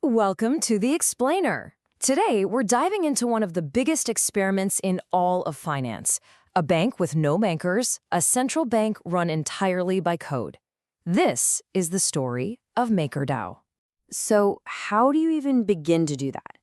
Welcome to The Explainer. Today, we're diving into one of the biggest experiments in all of finance, a bank with no bankers, a central bank run entirely by code. This is the story of MakerDAO. So how do you even begin to do that?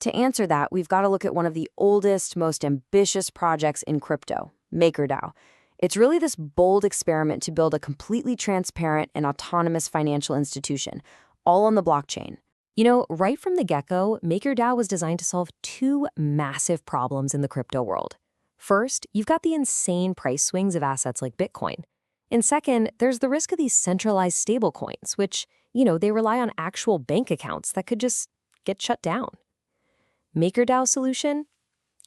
To answer that, we've got to look at one of the oldest, most ambitious projects in crypto, MakerDAO. It's really this bold experiment to build a completely transparent and autonomous financial institution, all on the blockchain. You know, right from the get-go, MakerDAO was designed to solve two massive problems in the crypto world. First, you've got the insane price swings of assets like Bitcoin. And second, there's the risk of these centralized stablecoins, which, they rely on actual bank accounts that could just get shut down. MakerDAO's solution?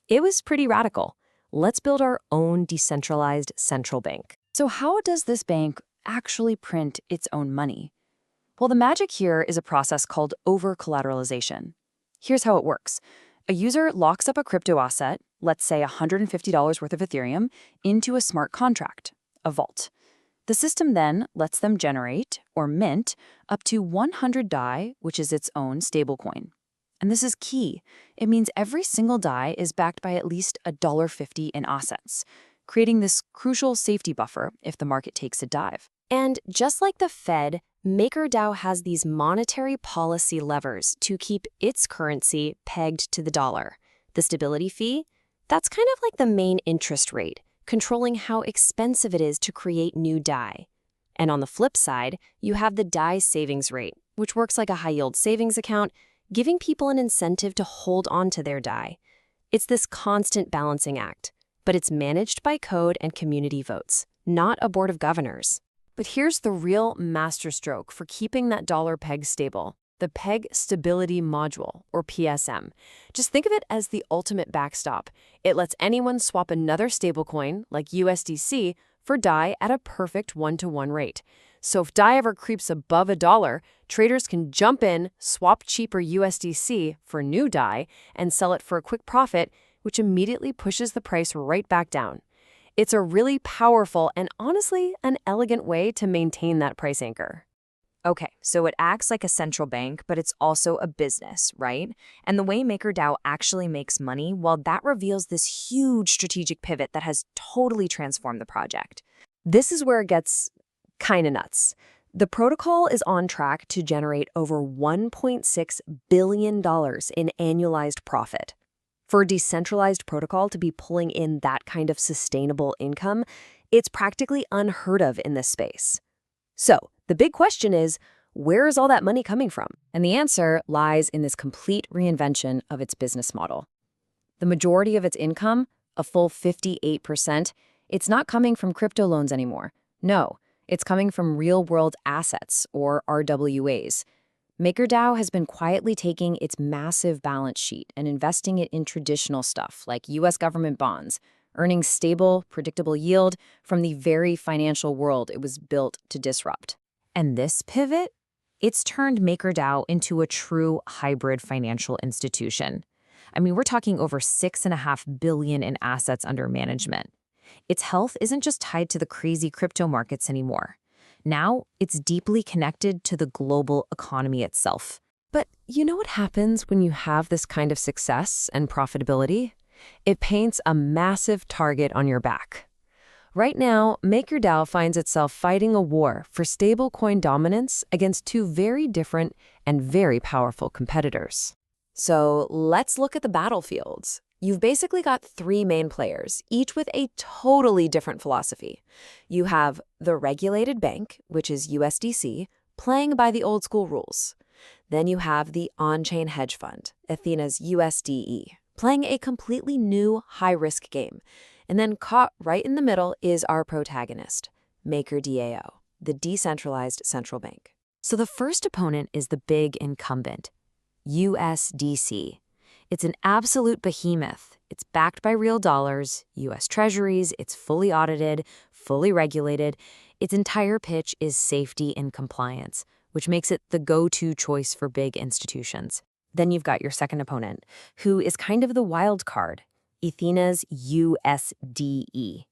It was pretty radical. Let's build our own decentralized central bank. So how does this bank actually print its own money? Well, the magic here is a process called over-collateralization. Here's how it works. A user locks up a crypto asset, let's say $150 worth of Ethereum, into a smart contract, a vault. The system then lets them generate, or mint, up to 100 DAI, which is its own stablecoin. And this is key. It means every single DAI is backed by at least $1.50 in assets, creating this crucial safety buffer if the market takes a dive. And just like the Fed, MakerDAO has these monetary policy levers to keep its currency pegged to the dollar. The stability fee? That's kind of like the main interest rate, controlling how expensive it is to create new DAI. And on the flip side, you have the DAI savings rate, which works like a high-yield savings account, giving people an incentive to hold on to their DAI. It's this constant balancing act, but it's managed by code and community votes, not a board of governors. But here's the real masterstroke for keeping that dollar peg stable, the Peg Stability Module, or PSM. Just think of it as the ultimate backstop. It lets anyone swap another stablecoin, like USDC, for DAI at a perfect one-to-one rate. So if DAI ever creeps above $1, traders can jump in, swap cheaper USDC for new DAI, and sell it for a quick profit, which immediately pushes the price right back down. It's a really powerful and honestly an elegant way to maintain that price anchor. Okay, so it acts like a central bank, but it's also a business, right? And the way MakerDAO actually makes money, well, that reveals this huge strategic pivot that has totally transformed the project. This is where it gets kind of nuts. The protocol is on track to generate over $1.6 billion in annualized profit. For a decentralized protocol to be pulling in that kind of sustainable income, it's practically unheard of in this space. So, the big question is, where is all that money coming from? And the answer lies in this complete reinvention of its business model. The majority of its income, a full 58%, it's not coming from crypto loans anymore. No, it's coming from real-world assets, or RWAs. MakerDAO has been quietly taking its massive balance sheet and investing it in traditional stuff like U.S. government bonds, earning stable, predictable yield from the very financial world it was built to disrupt. And this pivot? It's turned MakerDAO into a true hybrid financial institution. I mean, we're talking over $6.5 billion in assets under management. Its health isn't just tied to the crazy crypto markets anymore. Now, it's deeply connected to the global economy itself. But you know what happens when you have this kind of success and profitability? It paints a massive target on your back. Right now, MakerDAO finds itself fighting a war for stablecoin dominance against two very different and very powerful competitors. So let's look at the battlefields. You've basically got three main players, each with a totally different philosophy. You have the regulated bank, which is USDC, playing by the old school rules. Then you have the on-chain hedge fund, Athena's USDE, playing a completely new high-risk game. And then caught right in the middle is our protagonist, MakerDAO, the decentralized central bank. So the first opponent is the big incumbent, USDC. It's an absolute behemoth. It's backed by real dollars, U.S. treasuries, it's fully audited, fully regulated. Its entire pitch is safety and compliance, which makes it the go-to choice for big institutions. Then you've got your second opponent, who is kind of the wild card, Athena's USDE.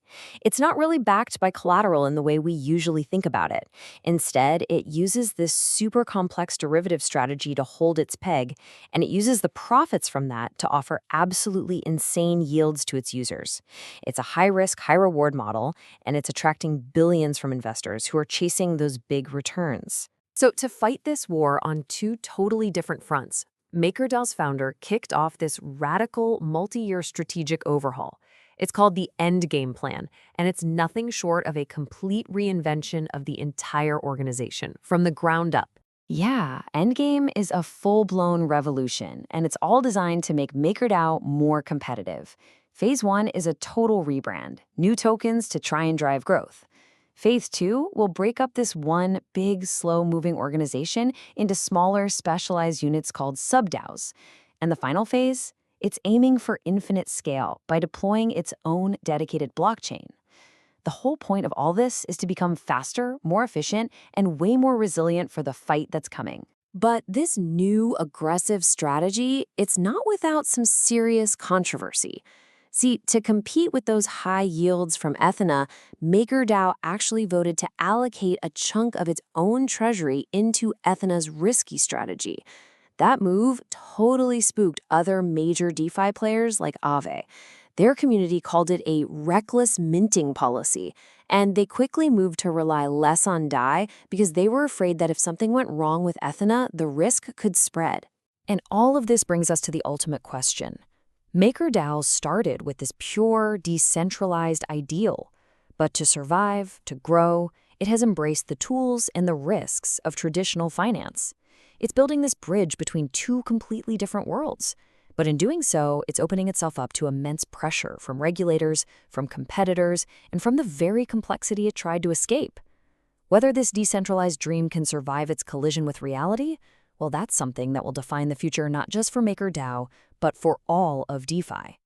It's not really backed by collateral in the way we usually think about it. Instead, it uses this super complex derivative strategy to hold its peg, and it uses the profits from that to offer absolutely insane yields to its users. It's a high-risk, high-reward model, and it's attracting billions from investors who are chasing those big returns. So to fight this war on two totally different fronts, MakerDAO's founder kicked off this radical multi-year strategic overhaul. It's called the Endgame plan, and it's nothing short of a complete reinvention of the entire organization from the ground up. Yeah, Endgame is a full-blown revolution, and it's all designed to make MakerDAO more competitive. Phase 1 is a total rebrand, new tokens to try and drive growth. Phase 2 will break up this one big, slow-moving organization into smaller, specialized units called sub-DAOs. And the final phase? It's aiming for infinite scale by deploying its own dedicated blockchain. The whole point of all this is to become faster, more efficient, and way more resilient for the fight that's coming. But this new aggressive strategy, it's not without some serious controversy. See, to compete with those high yields from Ethena, MakerDAO actually voted to allocate a chunk of its own treasury into Ethena's risky strategy. That move totally spooked other major DeFi players like Aave. Their community called it a reckless minting policy, and they quickly moved to rely less on DAI because they were afraid that if something went wrong with Ethena, the risk could spread. And all of this brings us to the ultimate question. MakerDAO started with this pure, decentralized ideal, but to survive, to grow, it has embraced the tools and the risks of traditional finance. It's building this bridge between two completely different worlds. But in doing so, it's opening itself up to immense pressure from regulators, from competitors, and from the very complexity it tried to escape. Whether this decentralized dream can survive its collision with reality, well, that's something that will define the future not just for MakerDAO, but for all of DeFi.